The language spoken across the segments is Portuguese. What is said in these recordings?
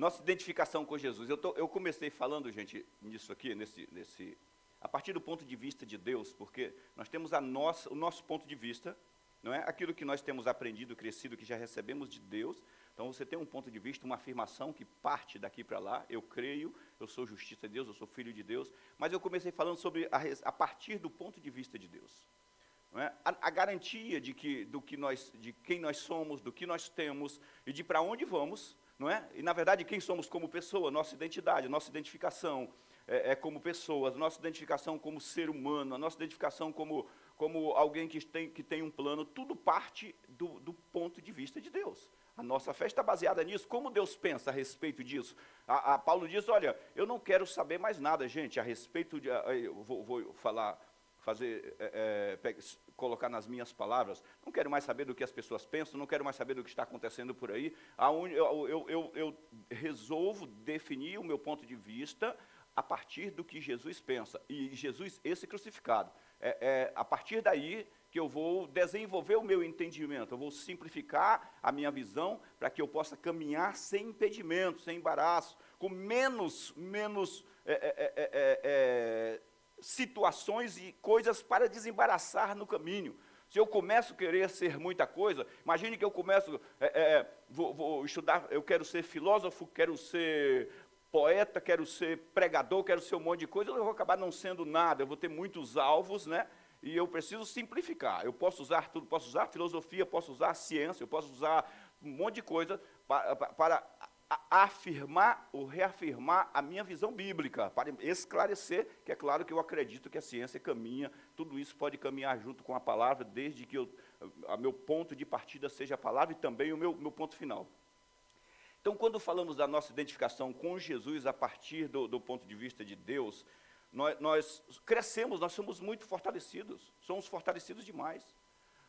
Nossa identificação com Jesus. Eu comecei falando, gente, nisso aqui, a partir do ponto de vista de Deus, porque nós temos o nosso ponto de vista, não é? Aquilo que nós temos aprendido, crescido, que já recebemos de Deus. Então, você tem um ponto de vista, uma afirmação que parte daqui para lá. Eu creio, eu sou justiça de Deus, eu sou filho de Deus. Mas eu comecei falando sobre a partir do ponto de vista de Deus. Não é? A garantia de quem nós somos, do que nós temos e de para onde vamos, não é? E, na verdade, quem somos como pessoa, nossa identidade, nossa identificação como pessoas, nossa identificação como ser humano, a nossa identificação como alguém que tem um plano, tudo parte do ponto de vista de Deus. A nossa fé está baseada nisso. Como Deus pensa a respeito disso? Paulo diz, olha, eu não quero saber mais nada, gente, a respeito de... Eu vou colocar nas minhas palavras, não quero mais saber do que as pessoas pensam, não quero mais saber do que está acontecendo por aí. Eu resolvo definir o meu ponto de vista a partir do que Jesus pensa. E Jesus, esse crucificado, a partir daí que eu vou desenvolver o meu entendimento, eu vou simplificar a minha visão para que eu possa caminhar sem impedimento, sem embaraço, com menos situações e coisas para desembaraçar no caminho. Se eu começo a querer ser muita coisa, imagine que eu começo, vou estudar, eu quero ser filósofo, quero ser poeta, quero ser pregador, quero ser um monte de coisa, eu vou acabar não sendo nada, eu vou ter muitos alvos, né? E eu preciso simplificar. Eu posso usar tudo, posso usar filosofia, posso usar ciência, eu posso usar um monte de coisa para afirmar ou reafirmar a minha visão bíblica, para esclarecer que é claro que eu acredito que a ciência caminha, tudo isso pode caminhar junto com a palavra, desde que o meu ponto de partida seja a palavra e também o meu ponto final. Então, quando falamos da nossa identificação com Jesus a partir do ponto de vista de Deus, nós crescemos, nós somos muito fortalecidos, somos fortalecidos demais,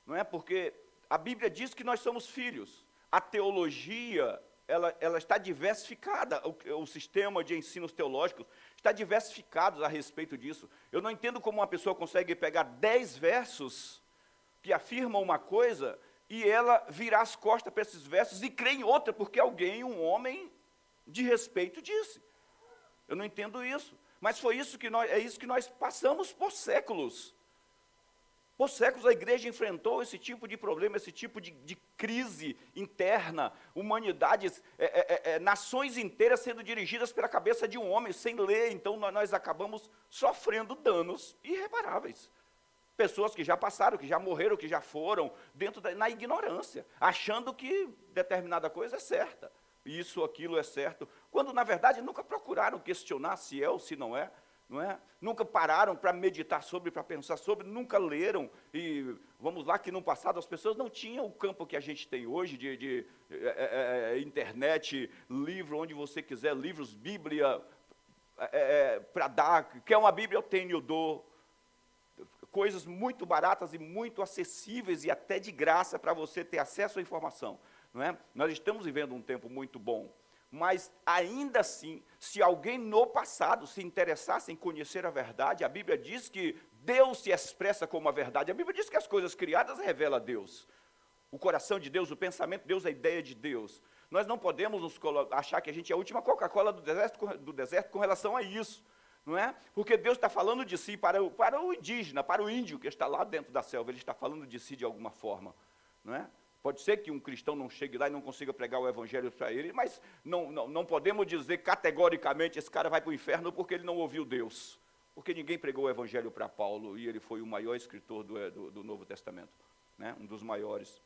não é? Porque a Bíblia diz que nós somos filhos, a teologia, ela está diversificada, o sistema de ensinos teológicos está diversificado a respeito disso. Eu não entendo como uma pessoa consegue pegar 10 versos que afirmam uma coisa e ela virar as costas para esses versos e crer em outra, porque alguém, um homem de respeito, disse. Eu não entendo isso. Mas é isso que nós passamos por séculos. Por séculos a igreja enfrentou esse tipo de problema, esse tipo de crise interna, humanidades, nações inteiras sendo dirigidas pela cabeça de um homem, sem ler. Então nós acabamos sofrendo danos irreparáveis. Pessoas que já passaram, que já morreram, que já foram, na ignorância, achando que determinada coisa é certa. Isso, aquilo é certo, quando na verdade nunca procuraram questionar se é ou se não é? Nunca pararam para meditar sobre, para pensar sobre, nunca leram, e vamos lá que no passado as pessoas não tinham o campo que a gente tem hoje, de internet, livro, onde você quiser, livros, Bíblia, para dar, quer uma Bíblia eu tenho, eu dou, coisas muito baratas e muito acessíveis e até de graça para você ter acesso à informação. Não é? Nós estamos vivendo um tempo muito bom, mas ainda assim, se alguém no passado se interessasse em conhecer a verdade, a Bíblia diz que Deus se expressa como a verdade, a Bíblia diz que as coisas criadas revelam a Deus, o coração de Deus, o pensamento de Deus, a ideia de Deus. Nós não podemos achar que a gente é a última Coca-Cola do deserto com relação a isso, não é? Porque Deus está falando de si para o indígena, para o índio que está lá dentro da selva, ele está falando de si de alguma forma, não é? Pode ser que um cristão não chegue lá e não consiga pregar o evangelho para ele, mas não podemos dizer categoricamente esse cara vai para o inferno porque ele não ouviu Deus. Porque ninguém pregou o evangelho para Paulo e ele foi o maior escritor do Novo Testamento, né? Um dos maiores.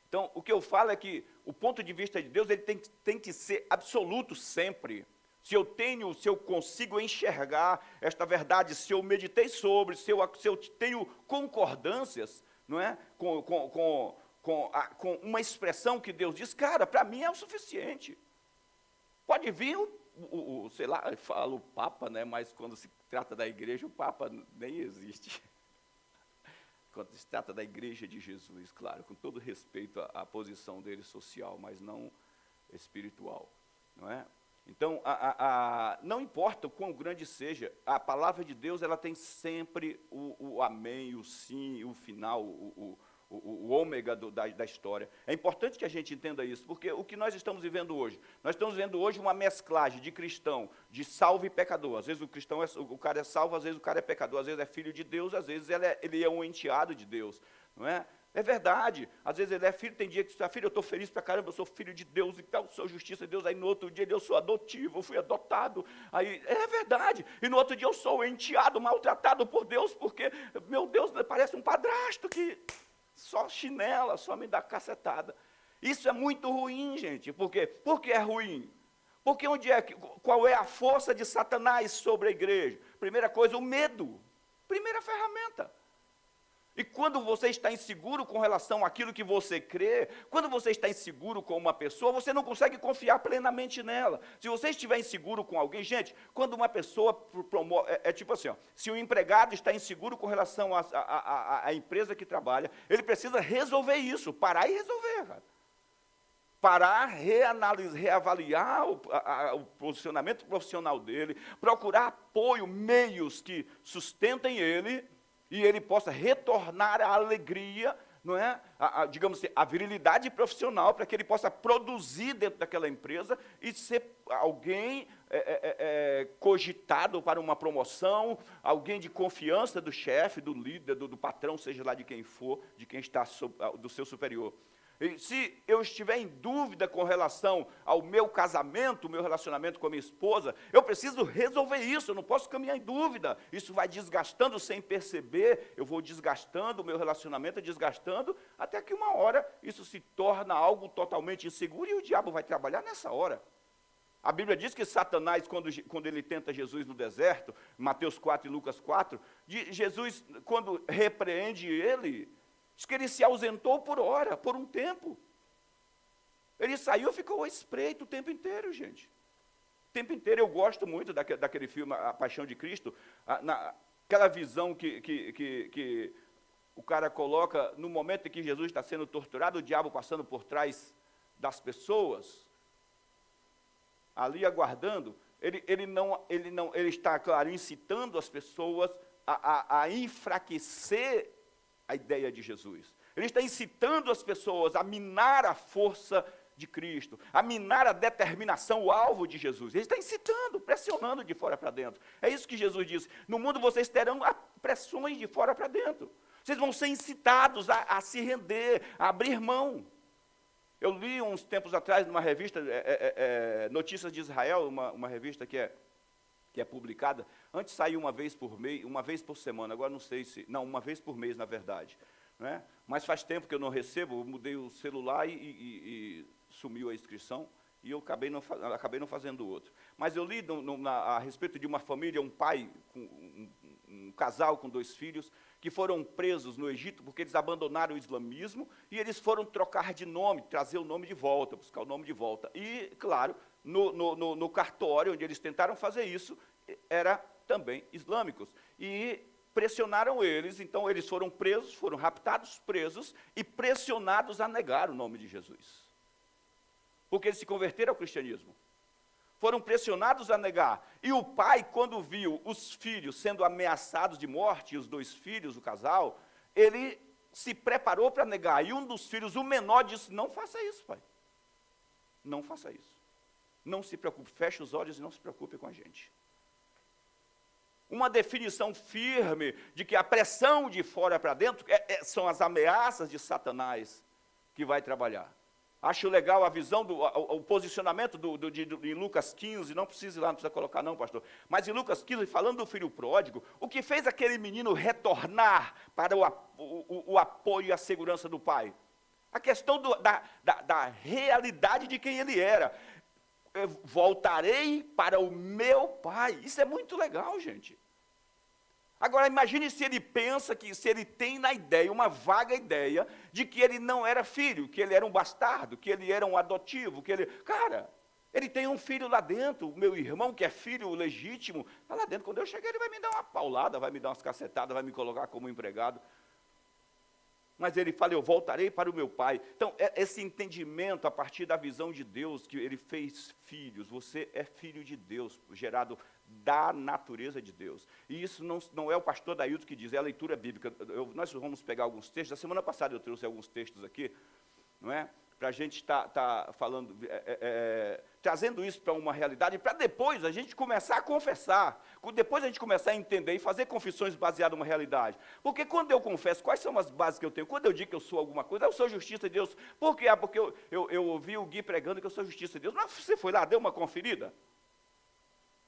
Então, o que eu falo é que o ponto de vista de Deus ele tem que ser absoluto sempre. Se eu consigo enxergar esta verdade, se eu meditei sobre, se eu tenho concordâncias, não é? Com uma expressão que Deus diz, cara, para mim é o suficiente. Pode vir sei lá, eu falo o Papa, né, mas quando se trata da igreja, o Papa nem existe. Quando se trata da igreja de Jesus, claro, com todo respeito à posição dele social, mas não espiritual, não é? Então, não importa o quão grande seja, a palavra de Deus, ela tem sempre o amém, o sim, o final, o ômega da história. É importante que a gente entenda isso, porque o que nós estamos vivendo hoje? Nós estamos vivendo hoje uma mesclagem de cristão, de salvo e pecador. Às vezes o cara é salvo, às vezes o cara é pecador, às vezes é filho de Deus, às vezes ele é um enteado de Deus, não é? É verdade, às vezes ele é filho, tem dia que você é filho, eu estou feliz pra caramba, eu sou filho de Deus e tal, sou justiça de Deus, aí no outro dia eu sou adotivo, eu fui adotado, aí é verdade, e no outro dia eu sou enteado, maltratado por Deus, porque, meu Deus, parece um padrasto que só chinela, só me dá cacetada. Isso é muito ruim, gente, por quê? Por que é ruim? Porque qual é a força de Satanás sobre a igreja? Primeira coisa, o medo, primeira ferramenta. E quando você está inseguro com relação àquilo que você crê, quando você está inseguro com uma pessoa, você não consegue confiar plenamente nela. Se você estiver inseguro com alguém, gente, quando uma pessoa promove, é tipo assim, ó, se o empregado está inseguro com relação à empresa que trabalha, ele precisa resolver isso, parar e resolver, cara. Parar, reavaliar o posicionamento profissional dele, procurar apoio, meios que sustentem ele, e ele possa retornar à alegria, não é? Digamos assim, a virilidade profissional, para que ele possa produzir dentro daquela empresa e ser alguém cogitado para uma promoção, alguém de confiança do chefe, do líder, do patrão, seja lá de quem for, de quem está do seu superior. E se eu estiver em dúvida com relação ao meu casamento, o meu relacionamento com a minha esposa, eu preciso resolver isso, eu não posso caminhar em dúvida. Isso vai desgastando sem perceber, eu vou desgastando, o meu relacionamento desgastando, até que uma hora isso se torna algo totalmente inseguro e o diabo vai trabalhar nessa hora. A Bíblia diz que Satanás, quando ele tenta Jesus no deserto, Mateus 4 e Lucas 4, Jesus, quando repreende ele, diz que ele se ausentou por um tempo. Ele saiu e ficou à espreita o tempo inteiro, gente. O tempo inteiro. Eu gosto muito daquele filme, A Paixão de Cristo, aquela visão que o cara coloca no momento em que Jesus está sendo torturado, o diabo passando por trás das pessoas, ali aguardando, ele está, claro, incitando as pessoas a enfraquecer a ideia de Jesus. Ele está incitando as pessoas a minar a força de Cristo, a minar a determinação, o alvo de Jesus. Ele está incitando, pressionando de fora para dentro. É isso que Jesus disse. No mundo vocês terão pressões de fora para dentro. Vocês vão ser incitados a se render, a abrir mão. Eu li uns tempos atrás numa revista, Notícias de Israel, uma revista que é publicada. Antes saía uma vez por mês, uma vez por semana, agora não sei se... Não, uma vez por mês, na verdade. Né? Mas faz tempo que eu não recebo, eu mudei o celular e sumiu a inscrição, e eu acabei não fazendo outro. Mas eu li a respeito de uma família, um pai, um casal com 2 filhos, que foram presos no Egito porque eles abandonaram o islamismo, e eles foram trocar de nome, trazer o nome de volta, buscar o nome de volta. E, claro, no cartório, onde eles tentaram fazer isso, era também islâmicos. E pressionaram eles, então eles foram presos, foram raptados, presos, e pressionados a negar o nome de Jesus. Porque eles se converteram ao cristianismo. Foram pressionados a negar. E o pai, quando viu os filhos sendo ameaçados de morte, os 2 filhos, o casal, ele se preparou para negar. E um dos filhos, o menor, disse: não faça isso, pai. Não faça isso. Não se preocupe, feche os olhos e não se preocupe com a gente. Uma definição firme de que a pressão de fora para dentro são as ameaças de Satanás que vai trabalhar. Acho legal a visão, o posicionamento em Lucas 15, não precisa ir lá, não precisa colocar não, pastor, mas em Lucas 15, falando do filho pródigo, o que fez aquele menino retornar para o apoio e a segurança do pai? A questão da realidade de quem ele era. Eu voltarei para o meu pai. Isso é muito legal, gente. Agora, imagine se ele pensa se ele tem na ideia, uma vaga ideia, de que ele não era filho, que ele era um bastardo, que ele era um adotivo, Cara, ele tem um filho lá dentro, o meu irmão, que é filho legítimo, está lá dentro. Quando eu chegar, ele vai me dar uma paulada, vai me dar umas cacetadas, vai me colocar como empregado. Mas ele fala: eu voltarei para o meu pai. Então, esse entendimento a partir da visão de Deus, que ele fez filhos, você é filho de Deus, gerado da natureza de Deus. E isso não é o pastor Dailton que diz, é a leitura bíblica. Nós vamos pegar alguns textos. A semana passada eu trouxe alguns textos aqui, não é? Para a gente estar falando, trazendo isso para uma realidade, para depois a gente começar a confessar, depois a gente começar a entender e fazer confissões baseadas numa realidade. Porque quando eu confesso, quais são as bases que eu tenho? Quando eu digo que eu sou alguma coisa, eu sou justiça de Deus. Por quê? Porque eu ouvi o Gui pregando que eu sou justiça de Deus. Mas você foi lá, deu uma conferida?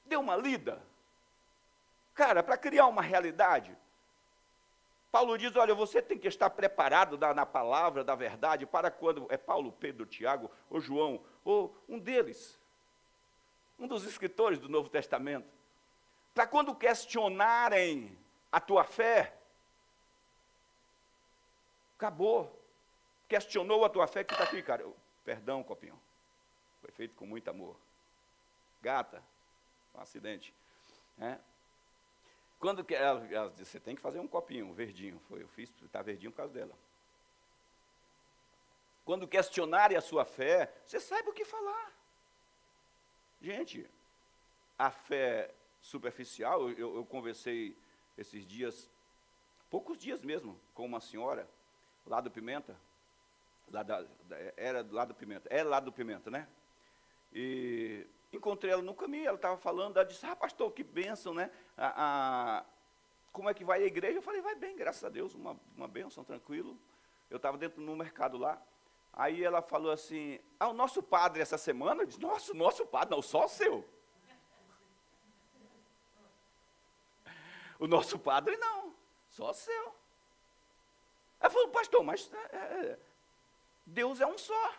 Deu uma lida? Cara, para criar uma realidade, Paulo diz, olha, você tem que estar preparado na palavra da verdade para quando, é Paulo, Pedro, Tiago, ou João, ou um deles, um dos escritores do Novo Testamento, para quando questionarem a tua fé, acabou, questionou a tua fé, que está aqui, cara, perdão, copinho, foi feito com muito amor, gata, um acidente, né? Quando que ela disse, você tem que fazer um copinho, um verdinho. Eu fiz, está verdinho por causa dela. Quando questionarem a sua fé, você saiba o que falar. Gente, a fé superficial, eu conversei esses dias, poucos dias mesmo, com uma senhora, lá do Pimenta, era lá do Pimenta, né? E encontrei ela no caminho, ela estava falando, ela disse, pastor, que bênção, né? Como é que vai a igreja? Eu falei, vai bem, graças a Deus, uma bênção, tranquilo. Eu estava dentro no mercado lá, aí ela falou assim, o nosso padre essa semana, eu disse, nosso padre, não, só o seu. O nosso padre não, só o seu. Ela falou, pastor, mas Deus é um só.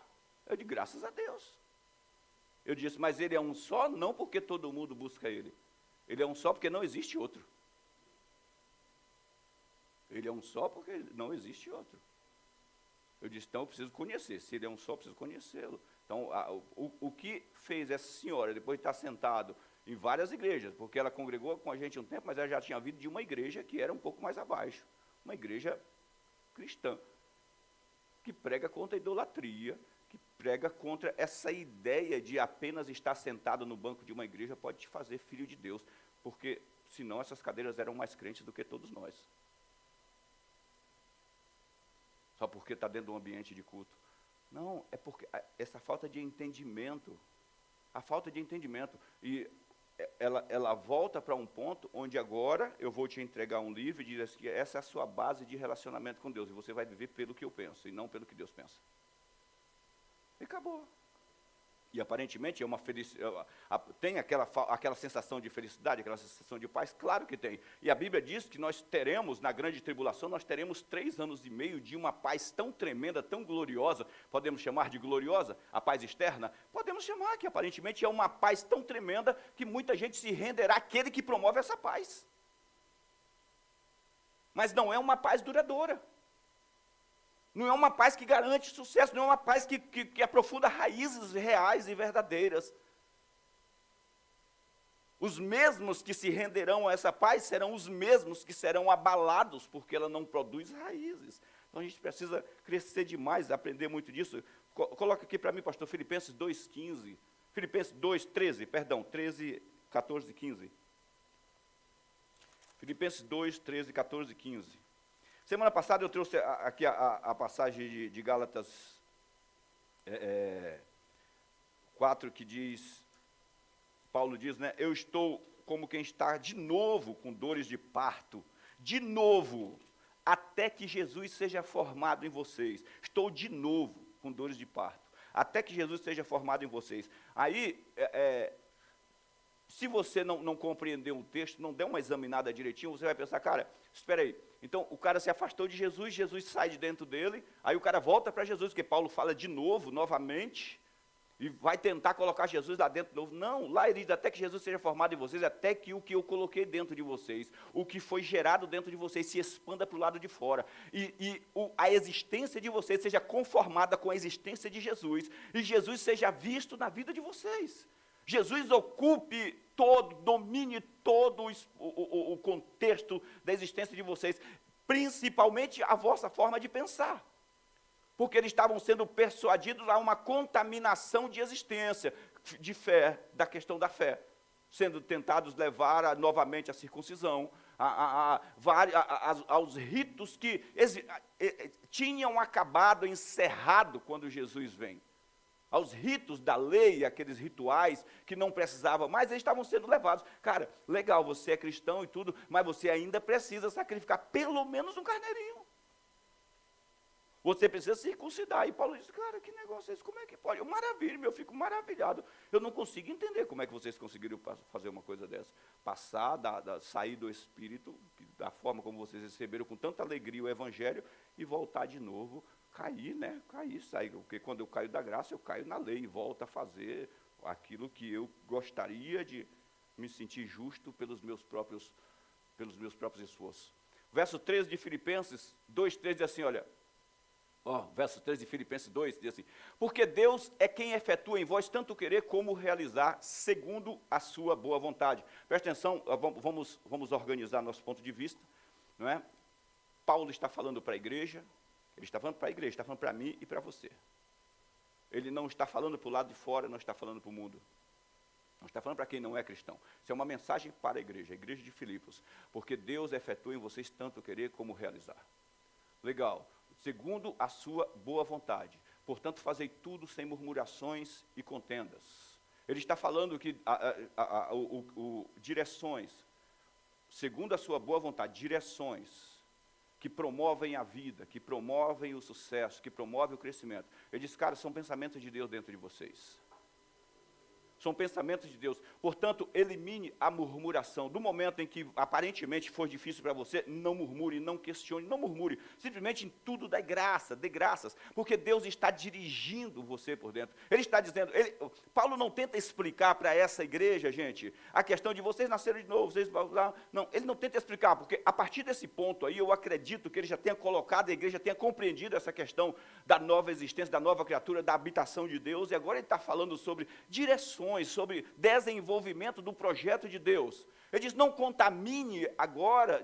Eu disse, graças a Deus. Eu disse, mas ele é um só, não porque todo mundo busca ele. Ele é um só porque não existe outro. Ele é um só porque não existe outro. Eu disse, então eu preciso conhecer. Se ele é um só, eu preciso conhecê-lo. Então, o que fez essa senhora, depois de estar sentado em várias igrejas, porque ela congregou com a gente um tempo, mas ela já tinha vindo de uma igreja que era um pouco mais abaixo. Uma igreja cristã, que prega contra a idolatria, que prega contra essa ideia de apenas estar sentado no banco de uma igreja pode te fazer filho de Deus, porque senão essas cadeiras eram mais crentes do que todos nós. Só porque está dentro de um ambiente de culto. Não, é porque essa falta de entendimento, a falta de entendimento, e ela volta para um ponto onde agora eu vou te entregar um livro e diz assim, essa é a sua base de relacionamento com Deus, e você vai viver pelo que eu penso, e não pelo que Deus pensa. E acabou. E aparentemente é uma felicidade, tem aquela sensação de felicidade, aquela sensação de paz? Claro que tem. E a Bíblia diz que nós teremos, na grande tribulação, nós teremos 3 anos e meio de uma paz tão tremenda, tão gloriosa, podemos chamar de gloriosa, a paz externa? Podemos chamar, que aparentemente é uma paz tão tremenda que muita gente se renderá àquele que promove essa paz. Mas não é uma paz duradoura. Não é uma paz que garante sucesso, não é uma paz que aprofunda raízes reais e verdadeiras. Os mesmos que se renderão a essa paz serão os mesmos que serão abalados, porque ela não produz raízes. Então a gente precisa crescer demais, aprender muito disso. Coloca aqui para mim, pastor, Filipenses 2,15. Filipenses 2,13, perdão, 13, 14, 15. Filipenses 2, 13, 14, 15. Semana passada eu trouxe aqui a passagem de Gálatas 4, que diz, Paulo diz, né, eu estou como quem está de novo com dores de parto, de novo, até que Jesus seja formado em vocês. Estou de novo com dores de parto, até que Jesus seja formado em vocês. Aí, se você não compreendeu o texto, não der uma examinada direitinho, você vai pensar, cara, espera aí, então o cara se afastou de Jesus, Jesus sai de dentro dele, aí o cara volta para Jesus, porque Paulo fala de novo, novamente, e vai tentar colocar Jesus lá dentro de novo. Não, lá ele diz, até que Jesus seja formado em vocês, até que o que eu coloquei dentro de vocês, o que foi gerado dentro de vocês, se expanda para o lado de fora, a existência de vocês seja conformada com a existência de Jesus, e Jesus seja visto na vida de vocês. Jesus ocupe domine todo o contexto da existência de vocês, principalmente a vossa forma de pensar, porque eles estavam sendo persuadidos a uma contaminação de existência, de fé, da questão da fé. sendo tentados levar novamente a circuncisão, aos ritos que tinham acabado, encerrado quando Jesus vem. Aos ritos da lei, aqueles rituais que não precisavam mais, eles estavam sendo levados. Cara, legal, você é cristão e tudo, mas você ainda precisa sacrificar pelo menos um carneirinho. Você precisa circuncidar. E Paulo diz, cara, que negócio é esse? Como é que pode? Maravilha, eu fico maravilhado. Eu não consigo entender como é que vocês conseguiram fazer uma coisa dessa. Passar, sair do Espírito, da forma como vocês receberam com tanta alegria o Evangelho, e voltar de novo, cair, sair. Porque quando eu caio da graça, eu caio na lei e volto a fazer aquilo que eu gostaria de me sentir justo pelos meus próprios esforços. Verso 13 de Filipenses 2:13 diz assim, olha, verso 13 de Filipenses 2, diz assim, porque Deus é quem efetua em vós tanto querer como realizar, segundo a sua boa vontade. Presta atenção, vamos organizar nosso ponto de vista, não é? Paulo está falando para a igreja, ele está falando para a igreja, está falando para mim e para você. Ele não está falando para o lado de fora, não está falando para o mundo. Não está falando para quem não é cristão. Isso é uma mensagem para a igreja de Filipos, porque Deus efetua em vocês tanto querer como realizar. Legal. Segundo a sua boa vontade. Portanto, fazei tudo sem murmurações e contendas. Ele está falando que direções, segundo a sua boa vontade, direções que promovem a vida, que promovem o sucesso, que promovem o crescimento. Ele diz, cara, são pensamentos de Deus dentro de vocês. São pensamentos de Deus. Portanto, elimine a murmuração. Do momento em que aparentemente for difícil para você, não murmure, não questione, não murmure. Simplesmente em tudo dê graças, porque Deus está dirigindo você por dentro. Ele está dizendo, Paulo não tenta explicar para essa igreja, gente, a questão de vocês nasceram de novo, não, ele não tenta explicar, porque a partir desse ponto aí, eu acredito que ele já tenha colocado, a igreja tenha compreendido essa questão da nova existência, da nova criatura, da habitação de Deus, e agora ele está falando sobre direções, sobre desenvolvimento do projeto de Deus. Ele diz, não contamine agora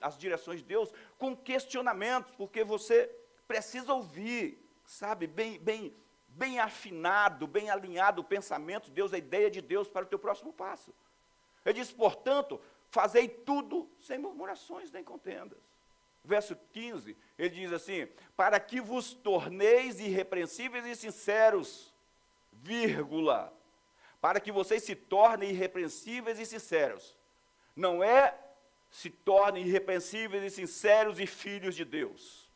as direções de Deus com questionamentos, porque você precisa ouvir, sabe, bem afinado, bem alinhado o pensamento de Deus, a ideia de Deus para o teu próximo passo. Ele diz, portanto, fazei tudo sem murmurações nem contendas. Verso 15, ele diz assim, para que vos torneis irrepreensíveis e sinceros, vírgula, para que vocês se tornem irrepreensíveis e sinceros. Não é se tornem irrepreensíveis e sinceros e filhos de Deus.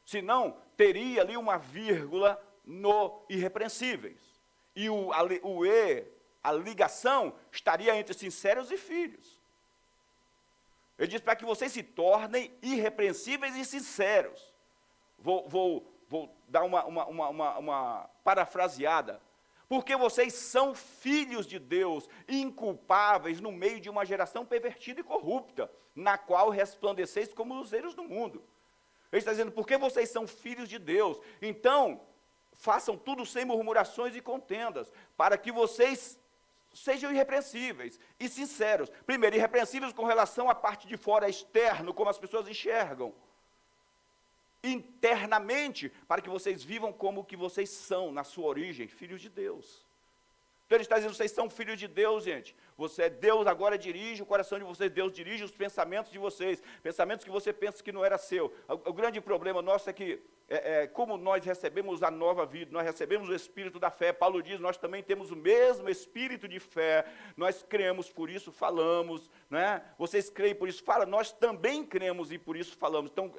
Senão, teria ali uma vírgula no irrepreensíveis. E a ligação estaria entre sinceros e filhos. Ele diz para que vocês se tornem irrepreensíveis e sinceros. Vou dar uma parafraseada. Porque vocês são filhos de Deus, inculpáveis no meio de uma geração pervertida e corrupta, na qual resplandeceis como luzeiros do mundo. Ele está dizendo, porque vocês são filhos de Deus, então, façam tudo sem murmurações e contendas, para que vocês sejam irrepreensíveis e sinceros. Primeiro, irrepreensíveis com relação à parte de fora, externo, como as pessoas enxergam. Internamente, para que vocês vivam como que vocês são, na sua origem, filhos de Deus. Então ele está dizendo, vocês são filhos de Deus, gente. Deus agora dirige o coração de vocês, Deus dirige os pensamentos de vocês, pensamentos que você pensa que não era seu. O grande problema nosso é que, como nós recebemos a nova vida, nós recebemos o espírito da fé, Paulo diz, nós também temos o mesmo espírito de fé, nós cremos, por isso falamos, né? Vocês creem, por isso falam, nós também cremos e por isso falamos. Então,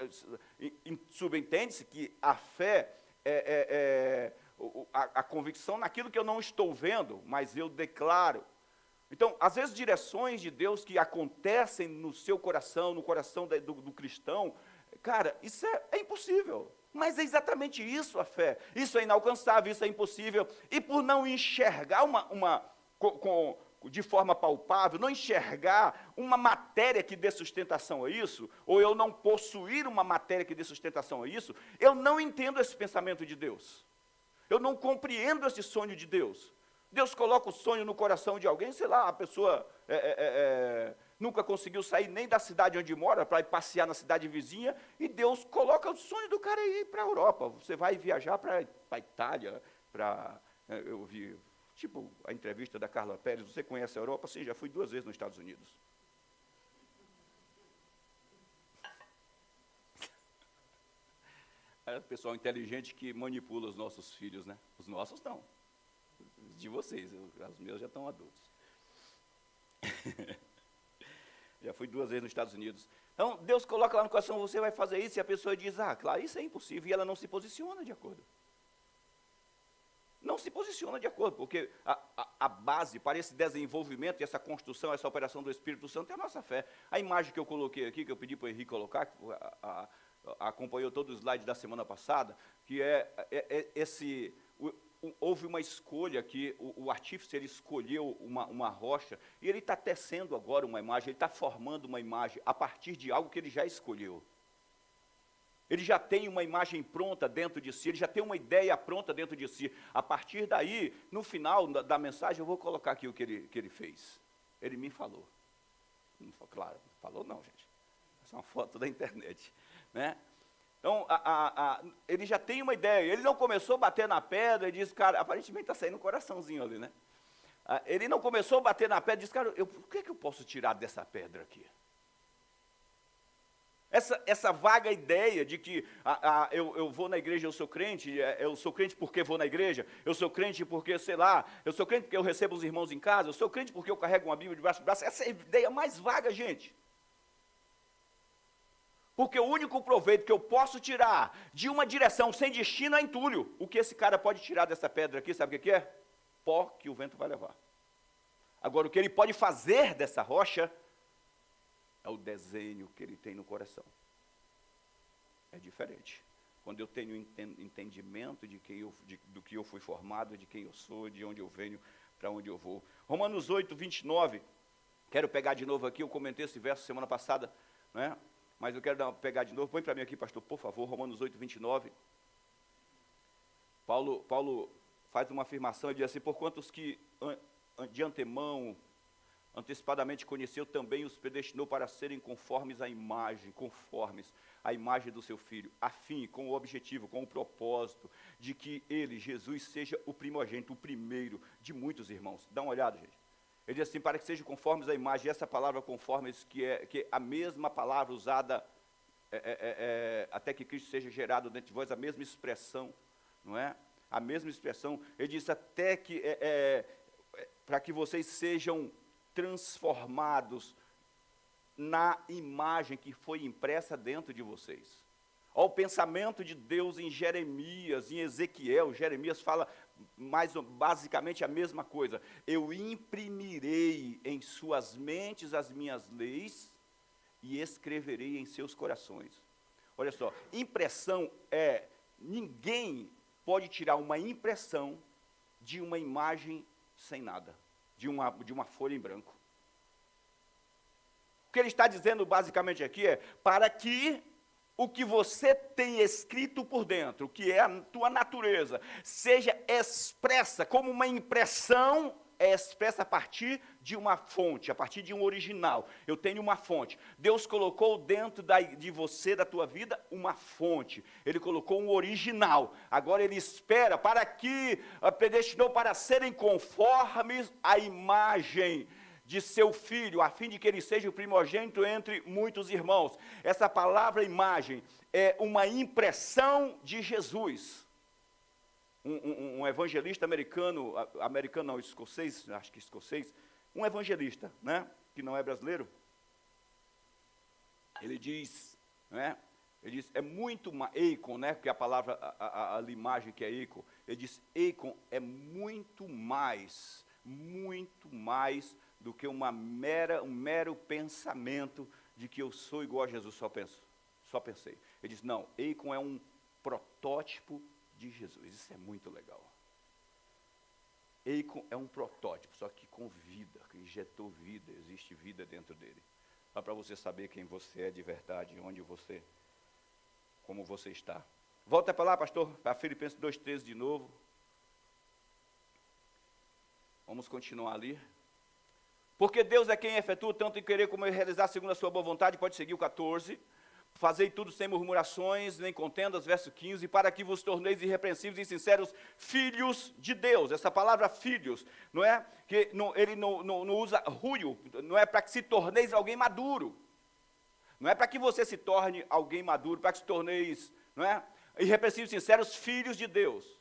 subentende-se que a fé a convicção naquilo que eu não estou vendo, mas eu declaro. Então, às vezes, direções de Deus que acontecem no seu coração, no coração do cristão, cara, isso é impossível. Mas é exatamente isso a fé. Isso é inalcançável, isso é impossível. E por não enxergar de forma palpável, não enxergar uma matéria que dê sustentação a isso, ou eu não possuir uma matéria que dê sustentação a isso, eu não entendo esse pensamento de Deus. Eu não compreendo esse sonho de Deus. Deus coloca o sonho no coração de alguém, sei lá, a pessoa nunca conseguiu sair nem da cidade onde mora, para ir passear na cidade vizinha, e Deus coloca o sonho do cara ir para a Europa. Você vai viajar para a Itália, eu Tipo a entrevista da Carla Pérez, você conhece a Europa? Sim, já fui 2 vezes nos Estados Unidos. É o pessoal inteligente que manipula os nossos filhos, né? Os nossos não. De vocês, os meus já estão adultos. Já fui 2 vezes nos Estados Unidos. Então, Deus coloca lá no coração, você vai fazer isso, e a pessoa diz, claro, isso é impossível, e ela não se posiciona de acordo. Não se posiciona de acordo, porque a base para esse desenvolvimento, essa construção, essa operação do Espírito Santo é a nossa fé. A imagem que eu coloquei aqui, que eu pedi para o Henrique colocar, que acompanhou todo o slide da semana passada, que houve uma escolha que o artífice ele escolheu uma rocha, e ele está tecendo agora uma imagem, ele está formando uma imagem a partir de algo que ele já escolheu. Ele já tem uma imagem pronta dentro de si, ele já tem uma ideia pronta dentro de si. A partir daí, no final da mensagem, eu vou colocar aqui o que ele fez. Ele me falou. Claro, falou não, gente. Essa é uma foto da internet, né? Então, ele já tem uma ideia. Ele não começou a bater na pedra e disse, cara, aparentemente está saindo um coraçãozinho ali, né? Ele não começou a bater na pedra e disse, cara, o que é que eu posso tirar dessa pedra aqui? Essa vaga ideia de que eu vou na igreja, eu sou crente porque vou na igreja, eu sou crente porque, sei lá, eu sou crente porque eu recebo os irmãos em casa, eu sou crente porque eu carrego uma Bíblia debaixo do braço, essa é a ideia mais vaga, gente. Porque o único proveito que eu posso tirar de uma direção sem destino é entulho. O que esse cara pode tirar dessa pedra aqui, sabe o que é? Pó que o vento vai levar. Agora, o que ele pode fazer dessa rocha é o desenho que ele tem no coração. É diferente. Quando eu tenho entendimento do que eu fui formado, de quem eu sou, de onde eu venho, para onde eu vou. Romanos 8, 29. Quero pegar de novo aqui, eu comentei esse verso semana passada, né? Mas eu quero pegar de novo. Põe para mim aqui, pastor, por favor, Romanos 8, 29. Paulo faz uma afirmação, ele diz assim, porquanto os que de antemão antecipadamente conheceu, também os predestinou para serem conformes à imagem do seu Filho, a fim, com o objetivo, com o propósito, de que ele, Jesus, seja o primogênito, o primeiro de muitos irmãos. Dá uma olhada, gente. Ele diz assim, para que sejam conformes à imagem, essa palavra conformes, que é a mesma palavra usada até que Cristo seja gerado dentro de vós, a mesma expressão, não é? A mesma expressão, ele diz até que, para que vocês sejam transformados na imagem que foi impressa dentro de vocês. Olha o pensamento de Deus em Jeremias, em Ezequiel. Jeremias fala basicamente a mesma coisa. Eu imprimirei em suas mentes as minhas leis e escreverei em seus corações. Olha só, impressão ninguém pode tirar uma impressão de uma imagem sem nada. De uma folha em branco. O que ele está dizendo basicamente aqui é, para que o que você tem escrito por dentro, que é a tua natureza, seja expressa como uma impressão, expressa a partir de uma fonte, a partir de um original. Eu tenho uma fonte. Deus colocou dentro de você, da tua vida, uma fonte. Ele colocou um original. Agora ele espera para que predestinou para serem conformes à imagem de seu Filho, a fim de que ele seja o primogênito entre muitos irmãos. Essa palavra imagem é uma impressão de Jesus. Um evangelista escocês, acho que escocês, um evangelista, né, que não é brasileiro, ele diz, né, é muito eikon, né, porque a palavra, a imagem que é eikon, ele diz, eikon é muito mais do que um mero pensamento de que eu sou igual a Jesus, só pensei. Ele diz, não, eikon é um protótipo de Jesus. Isso é muito legal. Eikon é um protótipo, só que com vida, que injetou vida, existe vida dentro dele. Só para você saber quem você é de verdade, como você está. Volta para lá, pastor, para Filipenses 2,13 de novo. Vamos continuar ali. Porque Deus é quem efetua tanto em querer como em realizar segundo a sua boa vontade, pode seguir o 14. Fazei tudo sem murmurações, nem contendas, verso 15, para que vos torneis irrepreensíveis e sinceros, filhos de Deus. Essa palavra filhos, não é? Que ele não usa ruio, não é para que se torneis alguém maduro. Não é para que você se torne alguém maduro, para que se torneis, não é? Irrepreensíveis e sinceros, filhos de Deus.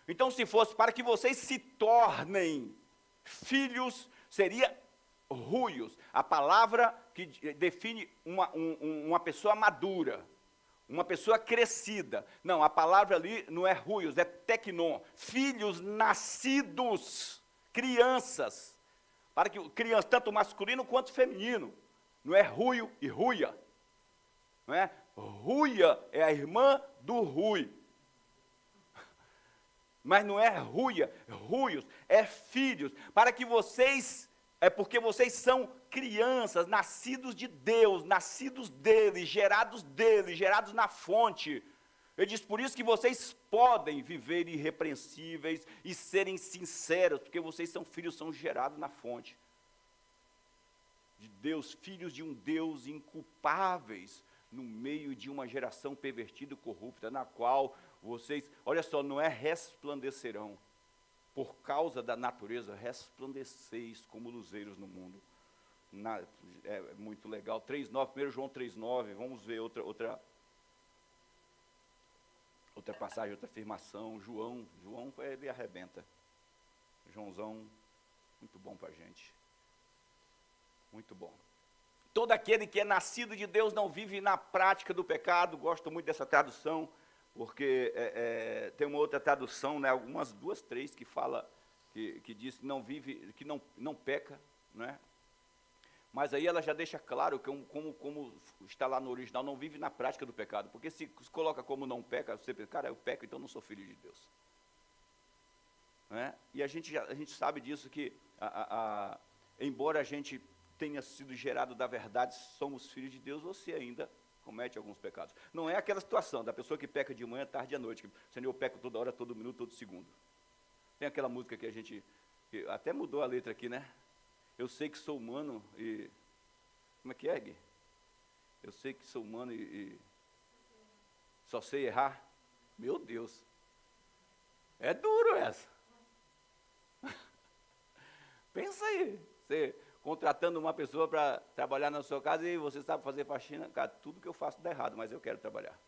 Então, se fosse para que vocês se tornem filhos, seria ruios, a palavra que define uma pessoa madura, uma pessoa crescida. Não, a palavra ali não é ruios, é tecnon, filhos nascidos, crianças, para que criança, tanto masculino quanto feminino, não é ruio e ruia, não é? Ruia é a irmã do rui, mas não é ruia, ruios, é filhos, para que vocês, é porque vocês são crianças, nascidos de Deus, nascidos dele, gerados na fonte. Ele diz, por isso que vocês podem viver irrepreensíveis e serem sinceros, porque vocês são filhos, são gerados na fonte de Deus, filhos de um Deus inculpáveis, no meio de uma geração pervertida e corrupta, na qual vocês, olha só, não é resplandecerão, por causa da natureza, resplandeceis como luzeiros no mundo. É muito legal, 3,9, 1 João 3,9, vamos ver outra passagem, outra afirmação. João, ele arrebenta. Joãozão, muito bom para a gente, muito bom. Todo aquele que é nascido de Deus não vive na prática do pecado. Gosto muito dessa tradução, porque tem uma outra tradução, né, algumas 2, 3, que fala, que diz que não vive, que não peca, né? Mas aí ela já deixa claro que como está lá no original, não vive na prática do pecado, porque se coloca como não peca, você pensa, cara, eu peco, então não sou filho de Deus. Né? E a gente sabe disso, que embora a gente tenha sido gerado da verdade, somos filhos de Deus, você ainda comete alguns pecados. Não é aquela situação da pessoa que peca de manhã, tarde e à noite, que Senhor, eu peco toda hora, todo minuto, todo segundo. Tem aquela música que até mudou a letra aqui, né? Eu sei que sou humano e... Como é que é, Gui? Eu sei que sou humano e só sei errar. Meu Deus. É duro essa. Pensa aí. Você contratando uma pessoa para trabalhar na sua casa e você sabe fazer faxina. Cara, tudo que eu faço dá errado, mas eu quero trabalhar.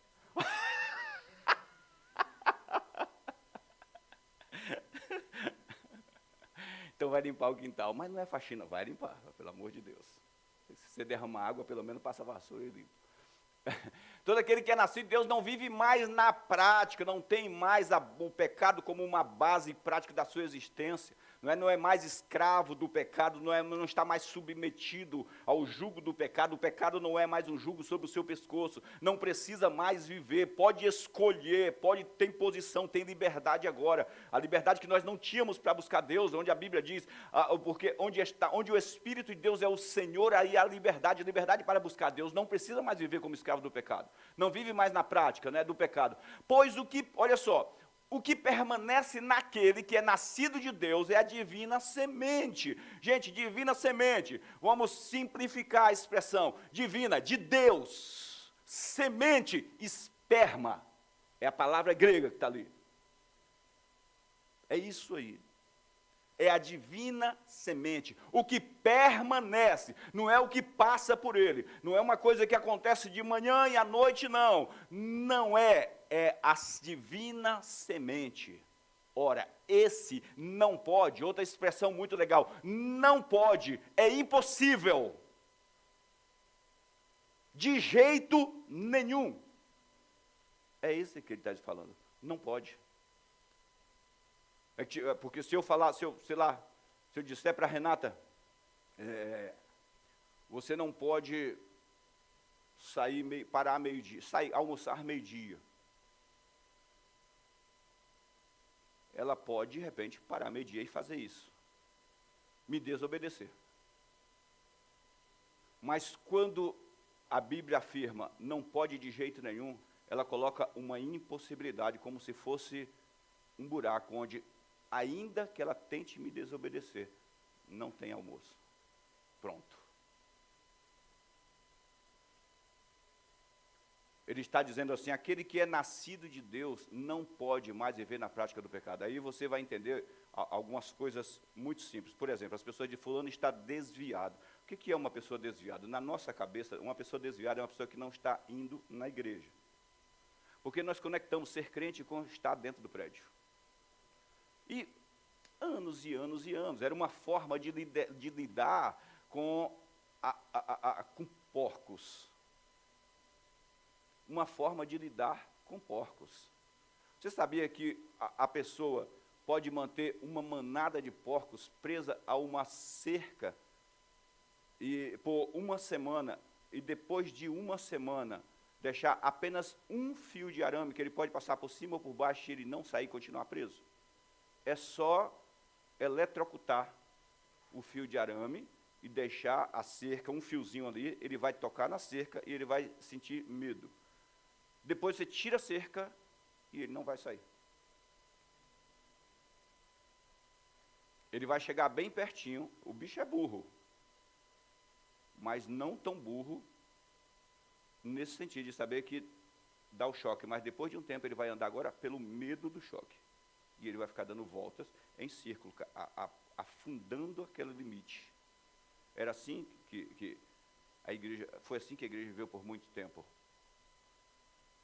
Então vai limpar o quintal, mas não é faxina, vai limpar, pelo amor de Deus. Se você derramar água, pelo menos passa a vassoura e limpa. Todo aquele que é nascido de Deus não vive mais na prática, não tem mais o pecado como uma base prática da sua existência, não é mais escravo do pecado, não está mais submetido ao jugo do pecado, o pecado não é mais um jugo sobre o seu pescoço, não precisa mais viver, pode escolher, tem posição, tem liberdade agora, a liberdade que nós não tínhamos para buscar Deus, onde a Bíblia diz, porque onde o Espírito de Deus é o Senhor, aí há a liberdade para buscar Deus, não precisa mais viver como escravo do pecado, não vive mais na prática, né, do pecado, pois olha só, o que permanece naquele que é nascido de Deus é a divina semente. Gente, divina semente, vamos simplificar a expressão, divina, de Deus, semente, esperma, é a palavra grega que está ali. É isso aí. É a divina semente, o que permanece, não é o que passa por ele, não é uma coisa que acontece de manhã e à noite, não é a divina semente. Ora, esse não pode, outra expressão muito legal, não pode, é impossível, de jeito nenhum, é esse que ele está falando, não pode. Porque se eu falar, se eu disser para a Renata, você não pode parar meio-dia, almoçar meio-dia. Ela pode, de repente, parar meio-dia e fazer isso. Me desobedecer. Mas quando a Bíblia afirma, não pode de jeito nenhum, ela coloca uma impossibilidade, como se fosse um buraco, onde ainda que ela tente me desobedecer, não tem almoço. Pronto. Ele está dizendo assim, aquele que é nascido de Deus não pode mais viver na prática do pecado. Aí você vai entender algumas coisas muito simples. Por exemplo, as pessoas de fulano está desviado. O que é uma pessoa desviada? Na nossa cabeça, uma pessoa desviada é uma pessoa que não está indo na igreja. Porque nós conectamos ser crente com estar dentro do prédio. E anos e anos e anos, era uma forma de lidar com, com porcos. Uma forma de lidar com porcos. Você sabia que a pessoa pode manter uma manada de porcos presa a uma cerca por uma semana, e depois de uma semana, deixar apenas um fio de arame, que ele pode passar por cima ou por baixo, e ele não sair e continuar preso? É só eletrocutar o fio de arame e deixar a cerca, um fiozinho ali, ele vai tocar na cerca e ele vai sentir medo. Depois você tira a cerca e ele não vai sair. Ele vai chegar bem pertinho, o bicho é burro, mas não tão burro nesse sentido de saber que dá o choque, mas depois de um tempo ele vai andar agora pelo medo do choque. E ele vai ficar dando voltas em círculo, afundando aquele limite. Era assim que a igreja, foi assim que a igreja viveu por muito tempo.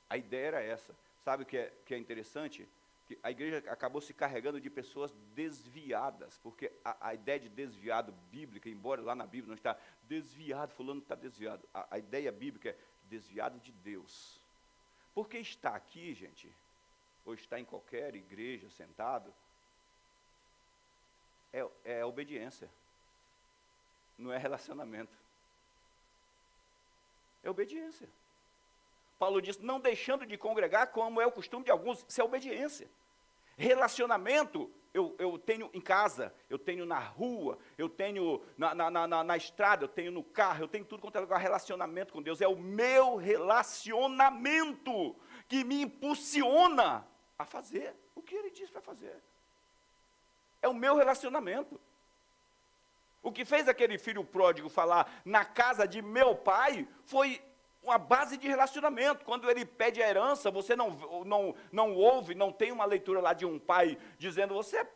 A ideia era essa. Sabe o que é interessante? Que a igreja acabou se carregando de pessoas desviadas, porque a ideia de desviado bíblica, embora lá na Bíblia não está desviado, fulano está desviado. A ideia bíblica é desviado de Deus. Porque está aqui, gente, ou está em qualquer igreja sentado, é obediência. Não é relacionamento. É obediência. Paulo diz, não deixando de congregar, como é o costume de alguns, isso é obediência. Relacionamento, eu tenho em casa, eu tenho na rua, eu tenho na estrada, eu tenho no carro, eu tenho tudo quanto é lugar, relacionamento com Deus. É o meu relacionamento que me impulsiona a fazer o que Ele diz para fazer. É o meu relacionamento. O que fez aquele filho pródigo falar, na casa de meu pai, foi uma base de relacionamento. Quando ele pede a herança, você não ouve, não tem uma leitura lá de um pai dizendo, você é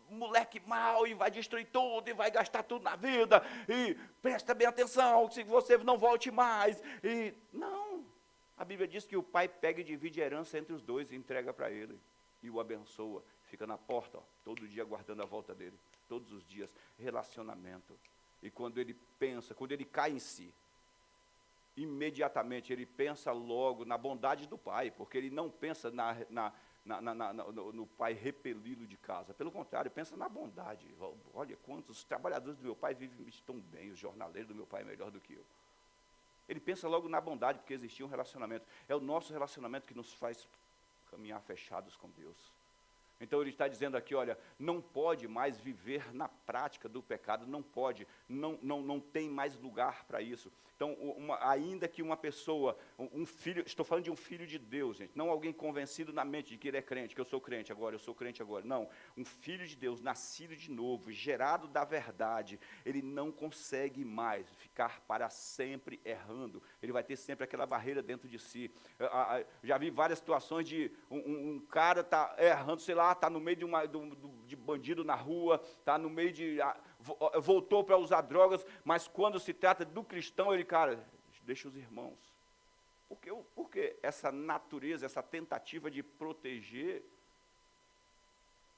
moleque mau e vai destruir tudo, e vai gastar tudo na vida, e presta bem atenção, se você não volte mais. E não, a Bíblia diz que o pai pega e divide a herança entre os dois e entrega para ele, e o abençoa, fica na porta, todo dia aguardando a volta dele, todos os dias, relacionamento. E quando ele pensa, quando ele cai em si, imediatamente ele pensa logo na bondade do pai, porque ele não pensa no pai repelido de casa, pelo contrário, pensa na bondade. Olha, quantos trabalhadores do meu pai vivem tão bem, os jornaleiros do meu pai é melhor do que eu. Ele pensa logo na bondade, porque existia um relacionamento. É o nosso relacionamento que nos faz caminhar fechados com Deus. Então ele está dizendo aqui, olha, não pode mais viver na prática do pecado, não pode, não tem mais lugar para isso. Então, ainda que uma pessoa, um filho, estou falando de um filho de Deus, gente, não alguém convencido na mente de que ele é crente, que eu sou crente agora, não. Um filho de Deus, nascido de novo, gerado da verdade, ele não consegue mais ficar para sempre errando, ele vai ter sempre aquela barreira dentro de si. Já vi várias situações de um cara está errando, sei lá, está no meio de bandido na rua, está no meio de... voltou para usar drogas, mas quando se trata do cristão, ele, cara, deixa os irmãos. Porque essa natureza, essa tentativa de proteger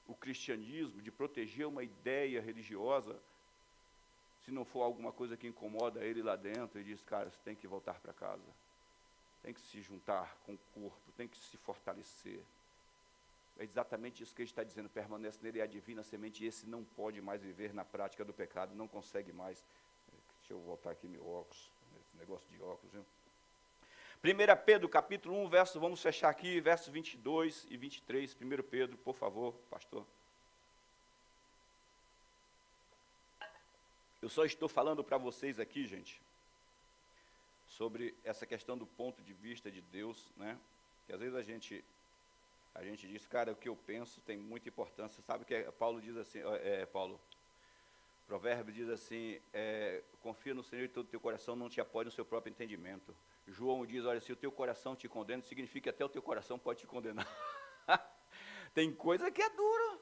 o cristianismo, de proteger uma ideia religiosa, se não for alguma coisa que incomoda ele lá dentro, ele diz, cara, você tem que voltar para casa, tem que se juntar com o corpo, tem que se fortalecer. É exatamente isso que ele está dizendo, permanece nele a divina semente, e esse não pode mais viver na prática do pecado, não consegue mais. Deixa eu voltar aqui meu óculos, esse negócio de óculos, viu? 1 Pedro, capítulo 1, vamos fechar aqui, versos 22 e 23, 1 Pedro, por favor, pastor. Eu só estou falando para vocês aqui, gente, sobre essa questão do ponto de vista de Deus, né? Que às vezes a gente diz, cara, o que eu penso tem muita importância. Sabe o que Paulo diz assim, Provérbio diz assim, confia no Senhor de todo o teu coração, não te apoie no seu próprio entendimento. João diz, olha, se o teu coração te condena, significa que até o teu coração pode te condenar. Tem coisa que é dura.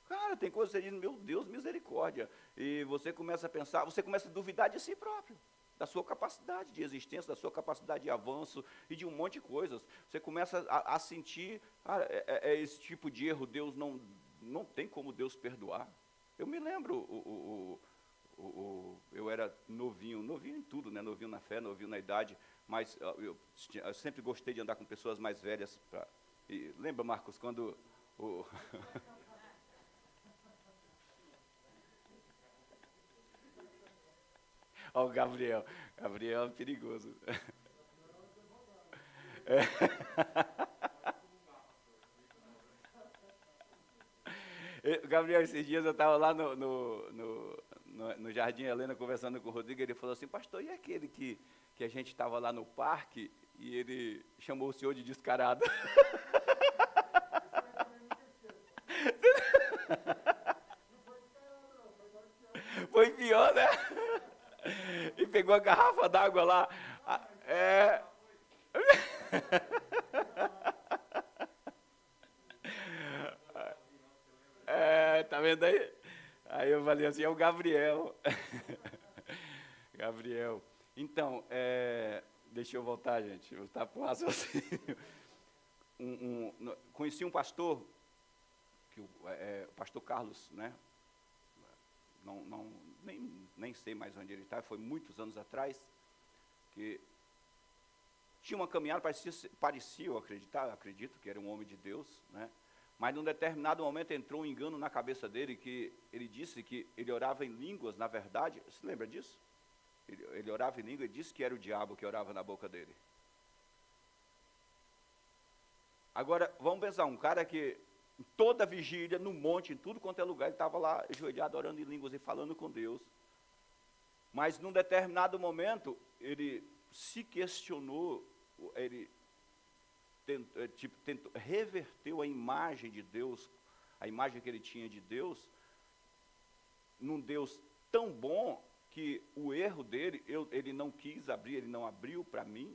Cara, tem coisa que você diz, meu Deus, misericórdia. E você começa a pensar, você começa a duvidar de si próprio, da sua capacidade de existência, da sua capacidade de avanço e de um monte de coisas. Você começa a sentir, esse tipo de erro, Deus não tem como Deus perdoar. Eu me lembro, eu era novinho em tudo, né? Novinho na fé, novinho na idade, mas eu sempre gostei de andar com pessoas mais velhas. E lembra, Marcos, quando Olha o Gabriel é perigoso. Gabriel, esses dias eu estava lá no Jardim Helena conversando com o Rodrigo, ele falou assim, pastor, e aquele que a gente estava lá no parque e ele chamou o senhor de descarado? Foi pior, né? E pegou a garrafa d'água lá. Tá vendo aí? Aí eu falei assim, é o Gabriel. Gabriel. Então, deixa eu voltar, gente. Voltar para o raciocínio. Conheci um pastor, o pastor Carlos, né? Nem sei mais onde ele está, foi muitos anos atrás, que tinha uma caminhada, parecia eu acredito que era um homem de Deus, né? Mas num determinado momento entrou um engano na cabeça dele, que ele disse que ele orava em línguas, na verdade, você lembra disso? Ele orava em língua e disse que era o diabo que orava na boca dele. Agora, vamos pensar, um cara que em toda a vigília, no monte, em tudo quanto é lugar, ele estava lá ajoelhado, orando em línguas e falando com Deus. Mas num determinado momento, ele se questionou, ele reverteu a imagem de Deus, a imagem que ele tinha de Deus, num Deus tão bom que o erro dele, ele não quis abrir, ele não abriu para mim.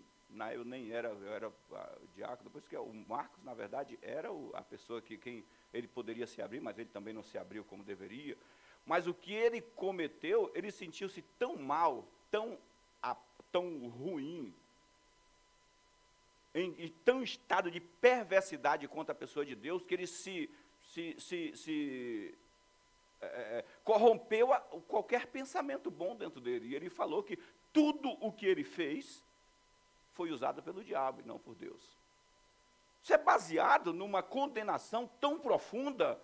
Eu era diácono, depois que o Marcos, na verdade, era a pessoa quem ele poderia se abrir, mas ele também não se abriu como deveria. Mas o que ele cometeu, ele sentiu-se tão mal, tão ruim, em tão estado de perversidade contra a pessoa de Deus, que ele se corrompeu qualquer pensamento bom dentro dele. E ele falou que tudo o que ele fez foi usado pelo diabo e não por Deus. Isso é baseado numa condenação tão profunda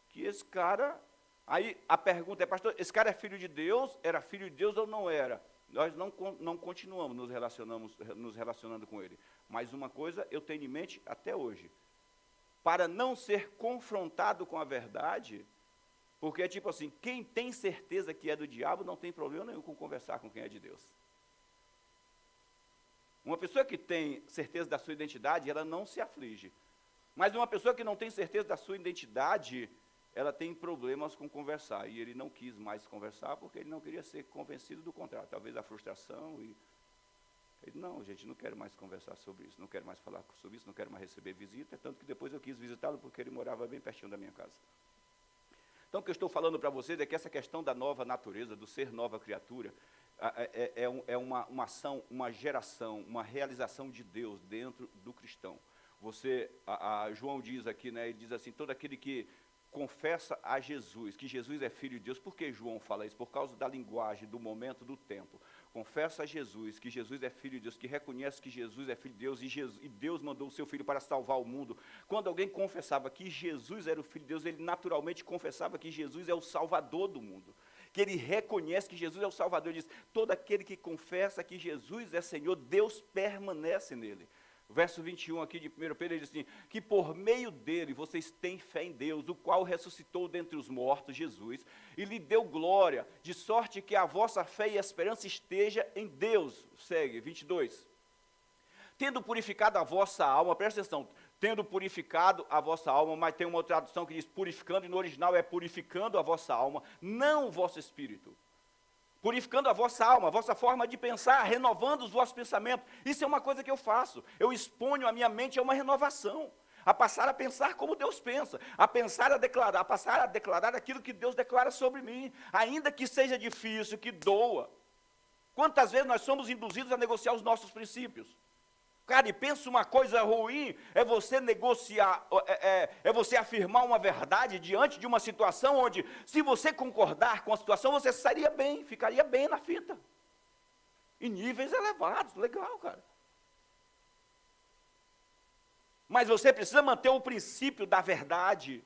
que esse cara... Aí a pergunta é, pastor, esse cara é filho de Deus? Era filho de Deus ou não era? Nós não continuamos nos relacionando com ele. Mas uma coisa eu tenho em mente até hoje. Para não ser confrontado com a verdade, porque é tipo assim, quem tem certeza que é do diabo não tem problema nenhum com conversar com quem é de Deus. Uma pessoa que tem certeza da sua identidade, ela não se aflige. Mas uma pessoa que não tem certeza da sua identidade, ela tem problemas com conversar. E ele não quis mais conversar porque ele não queria ser convencido do contrário. Talvez a frustração e... Ele, não, gente, não quero mais conversar sobre isso, não quero mais falar sobre isso, não quero mais receber visita, tanto que depois eu quis visitá-lo porque ele morava bem pertinho da minha casa. Então, o que eu estou falando para vocês é que essa questão da nova natureza, do ser nova criatura, é uma ação, uma geração, uma realização de Deus dentro do cristão. João diz aqui, né, ele diz assim, todo aquele que confessa a Jesus, que Jesus é Filho de Deus. Por que João fala isso? Por causa da linguagem, do momento, do tempo. Confessa a Jesus, que Jesus é Filho de Deus, que reconhece que Jesus é Filho de Deus, e Deus mandou o seu Filho para salvar o mundo. Quando alguém confessava que Jesus era o Filho de Deus, ele naturalmente confessava que Jesus é o Salvador do mundo. Que ele reconhece que Jesus é o Salvador. Ele diz, todo aquele que confessa que Jesus é Senhor, Deus permanece nele. O verso 21 aqui de 1 Pedro, ele diz assim, que por meio dele vocês têm fé em Deus, o qual ressuscitou dentre os mortos Jesus, e lhe deu glória, de sorte que a vossa fé e a esperança esteja em Deus. Segue, 22. Tendo purificado a vossa alma, presta atenção, tendo purificado a vossa alma, mas tem uma outra tradução que diz purificando, e no original é purificando a vossa alma, não o vosso espírito, purificando a vossa alma, a vossa forma de pensar, renovando os vossos pensamentos. Isso é uma coisa que eu faço. Eu exponho a minha mente a uma renovação, a passar a pensar como Deus pensa, a passar a declarar aquilo que Deus declara sobre mim, ainda que seja difícil, que doa. Quantas vezes nós somos induzidos a negociar os nossos princípios? Cara, e pensa uma coisa ruim, é você negociar, é você afirmar uma verdade diante de uma situação onde, se você concordar com a situação, você sairia bem, ficaria bem na fita. Em níveis elevados, legal, cara. Mas você precisa manter o princípio da verdade.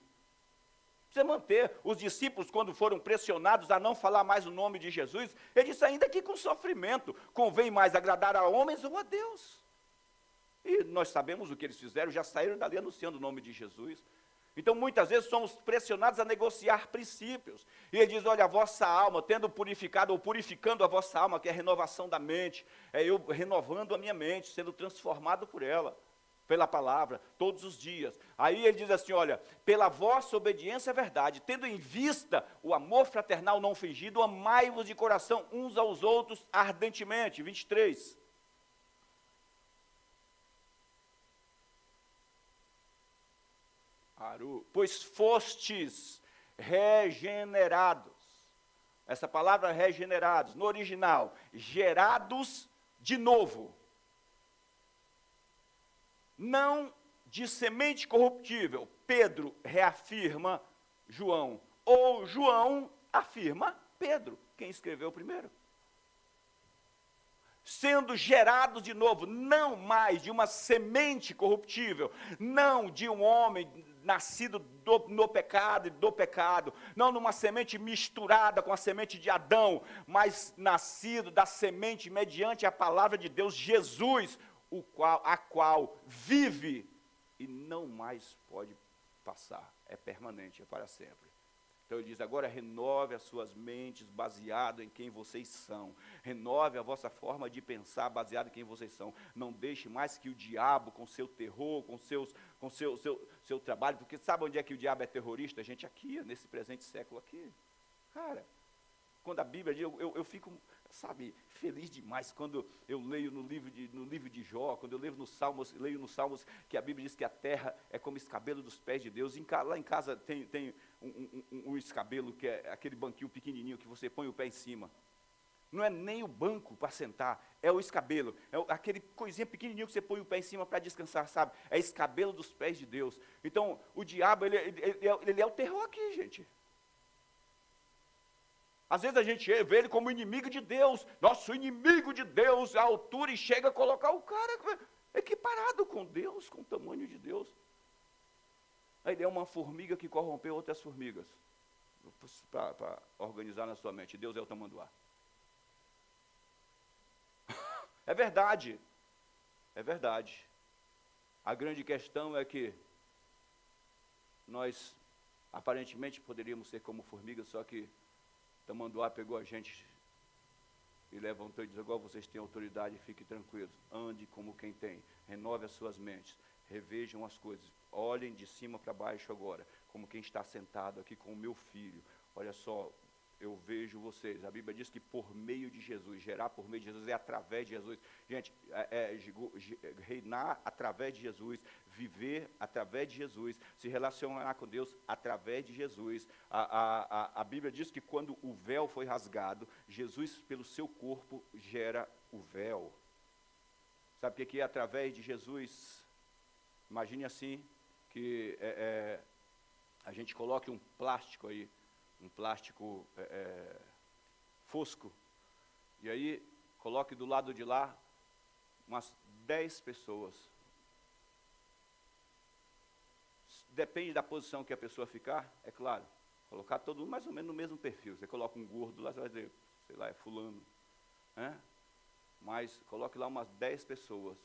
Precisa manter. Os discípulos, quando foram pressionados a não falar mais o nome de Jesus, ele disse, ainda que com sofrimento, convém mais agradar a homens ou a Deus. E nós sabemos o que eles fizeram, já saíram dali anunciando o nome de Jesus. Então, muitas vezes, somos pressionados a negociar princípios. E ele diz, olha, a vossa alma, tendo purificado, ou purificando a vossa alma, que é a renovação da mente, é eu renovando a minha mente, sendo transformado por ela, pela palavra, todos os dias. Aí ele diz assim, olha, pela vossa obediência à verdade, tendo em vista o amor fraternal não fingido, amai-vos de coração uns aos outros ardentemente. 23. Pois fostes regenerados. Essa palavra regenerados, no original, gerados de novo. Não de semente corruptível. Pedro reafirma João. Ou João afirma Pedro. Quem escreveu primeiro? Sendo gerados de novo, não mais de uma semente corruptível, não de um homem nascido no pecado e do pecado, não numa semente misturada com a semente de Adão, mas nascido da semente mediante a palavra de Deus, Jesus, a qual vive e não mais pode passar, é permanente, é para sempre. Então ele diz, agora renove as suas mentes baseado em quem vocês são. Renove a vossa forma de pensar baseado em quem vocês são. Não deixe mais que o diabo, com seu terror, com seu trabalho, porque sabe onde é que o diabo é terrorista? A gente aqui, nesse presente século aqui. Cara, quando a Bíblia diz, eu fico, sabe, feliz demais quando eu leio no livro de Jó, quando eu leio nos Salmos que a Bíblia diz que a terra é como escabelo dos pés de Deus. Lá em casa tem um escabelo, que é aquele banquinho pequenininho que você põe o pé em cima. Não é nem o banco para sentar, é o escabelo. É aquele coisinha pequenininho que você põe o pé em cima para descansar, sabe? É escabelo dos pés de Deus. Então, o diabo, ele é o terror aqui, gente. Às vezes a gente vê ele como inimigo de Deus, nosso inimigo de Deus, à altura, e chega a colocar o cara equiparado com Deus, com o tamanho de Deus. Aí ele é uma formiga que corrompeu outras formigas, para organizar na sua mente. Deus é o tamanduá. É verdade, é verdade. A grande questão é que nós, aparentemente, poderíamos ser como formigas, só que tamanduá pegou a gente e levantou e disse, agora vocês têm autoridade, fiquem tranquilos, ande como quem tem, renove as suas mentes, revejam as coisas, olhem de cima para baixo agora, como quem está sentado aqui com o meu filho, olha só, eu vejo vocês. A Bíblia diz que por meio de Jesus, gerar por meio de Jesus é através de Jesus. Gente, reinar através de Jesus, viver através de Jesus, se relacionar com Deus através de Jesus. A Bíblia diz que quando o véu foi rasgado, Jesus, pelo seu corpo, gera o véu. Sabe o que é através de Jesus? Imagine assim, que a gente coloque um plástico aí, um plástico fosco, e aí coloque do lado de lá umas 10 pessoas. Depende da posição que a pessoa ficar, é claro, colocar todo mundo mais ou menos no mesmo perfil. Você coloca um gordo lá, você vai dizer, sei lá, é fulano, né? Mas coloque lá umas 10 pessoas.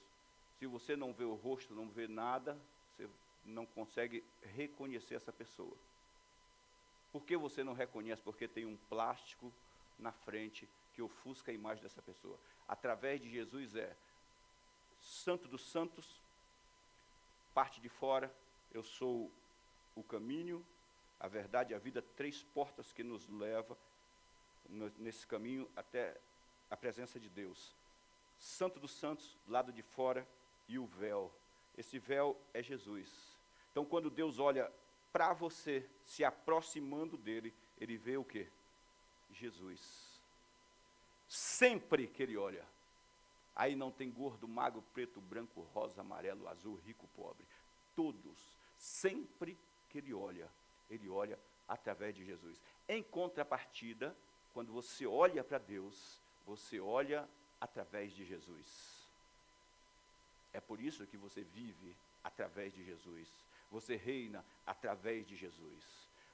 Se você não vê o rosto, não vê nada, você não consegue reconhecer essa pessoa. Por que você não reconhece? Porque tem um plástico na frente que ofusca a imagem dessa pessoa. Através de Jesus Santo dos Santos, parte de fora, eu sou o caminho, a verdade e a vida, 3 portas que nos levam. nesse caminho até a presença de Deus. Santo dos Santos, lado de fora, e o véu. Esse véu é Jesus. Então, quando Deus olha para você, se aproximando dele, ele vê o quê? Jesus. Sempre que ele olha. Aí não tem gordo, magro, preto, branco, rosa, amarelo, azul, rico, pobre. Todos, sempre que ele olha através de Jesus. Em contrapartida, quando você olha para Deus, você olha através de Jesus. É por isso que você vive através de Jesus. Você reina através de Jesus.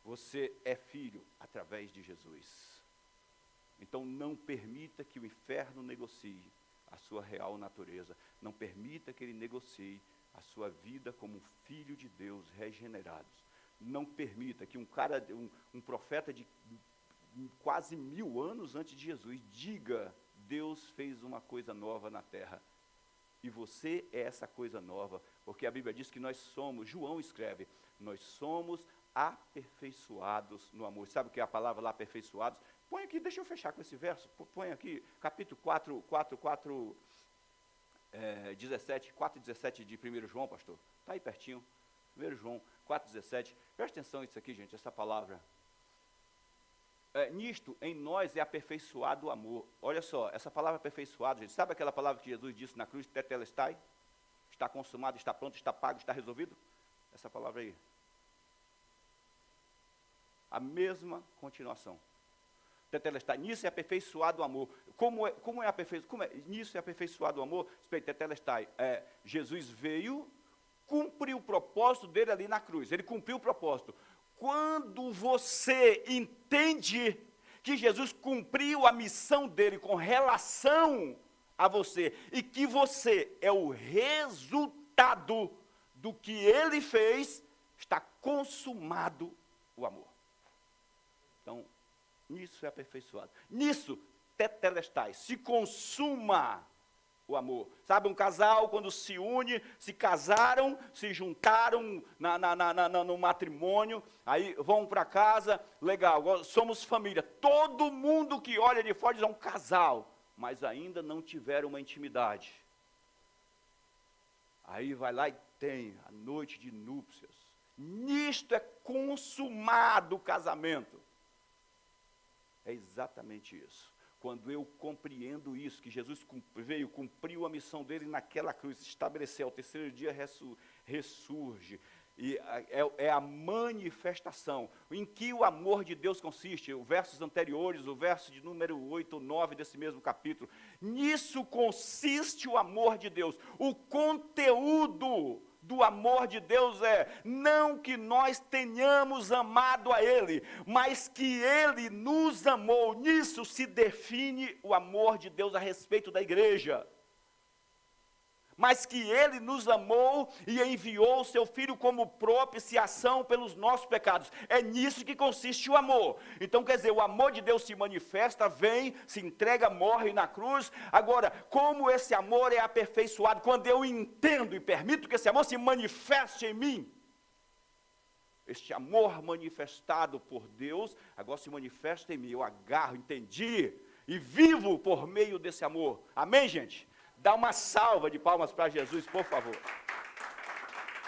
Você é filho através de Jesus. Então não permita que o inferno negocie a sua real natureza. Não permita que ele negocie a sua vida como um filho de Deus regenerado. Não permita que um profeta de quase 1000 anos antes de Jesus diga: Deus fez uma coisa nova na terra. E você é essa coisa nova, porque a Bíblia diz que nós somos, João escreve, nós somos aperfeiçoados no amor. Sabe o que é a palavra lá, aperfeiçoados? Põe aqui, deixa eu fechar com esse verso, põe aqui, capítulo 4:17 de 1 João, pastor. Está aí pertinho, 1 João 4:17. Presta atenção nisso aqui, gente, essa palavra. Nisto, em nós é aperfeiçoado o amor. Olha só, essa palavra aperfeiçoado, gente, sabe aquela palavra que Jesus disse na cruz, tetelestai? Está consumado, está pronto, está pago, está resolvido? Essa palavra aí. A mesma continuação. Tetelestai, nisso é aperfeiçoado o amor. Como é aperfeiçoado? Nisso é aperfeiçoado o amor? Tetelestai, Jesus veio, cumpriu o propósito dele ali na cruz. Ele cumpriu o propósito. Quando você entende que Jesus cumpriu a missão dele com relação a você, e que você é o resultado do que ele fez, está consumado o amor. Então, nisso é aperfeiçoado. Nisso, tetelestai, se consuma o amor. Sabe, um casal, quando se une, se casaram, se juntaram no matrimônio, aí vão para casa, legal, somos família. Todo mundo que olha de fora diz, é um casal, mas ainda não tiveram uma intimidade. Aí vai lá e tem a noite de núpcias. Nisto é consumado o casamento. É exatamente isso. Quando eu compreendo isso, que Jesus veio, cumpriu a missão dele naquela cruz, estabeleceu, ao terceiro dia ressurge, e é a manifestação, em que o amor de Deus consiste, os versos anteriores, o verso de número 8 ou 9 desse mesmo capítulo, nisso consiste o amor de Deus, o conteúdo do amor de Deus não que nós tenhamos amado a Ele, mas que Ele nos amou. Nisso se define o amor de Deus a respeito da igreja. Mas que Ele nos amou e enviou o seu Filho como propiciação pelos nossos pecados. É nisso que consiste o amor. Então, quer dizer, o amor de Deus se manifesta, vem, se entrega, morre na cruz. Agora, como esse amor é aperfeiçoado? Quando eu entendo e permito que esse amor se manifeste em mim. Este amor manifestado por Deus, agora se manifesta em mim. Eu agarro, entendi e vivo por meio desse amor. Amém, gente? Dá uma salva de palmas para Jesus, por favor.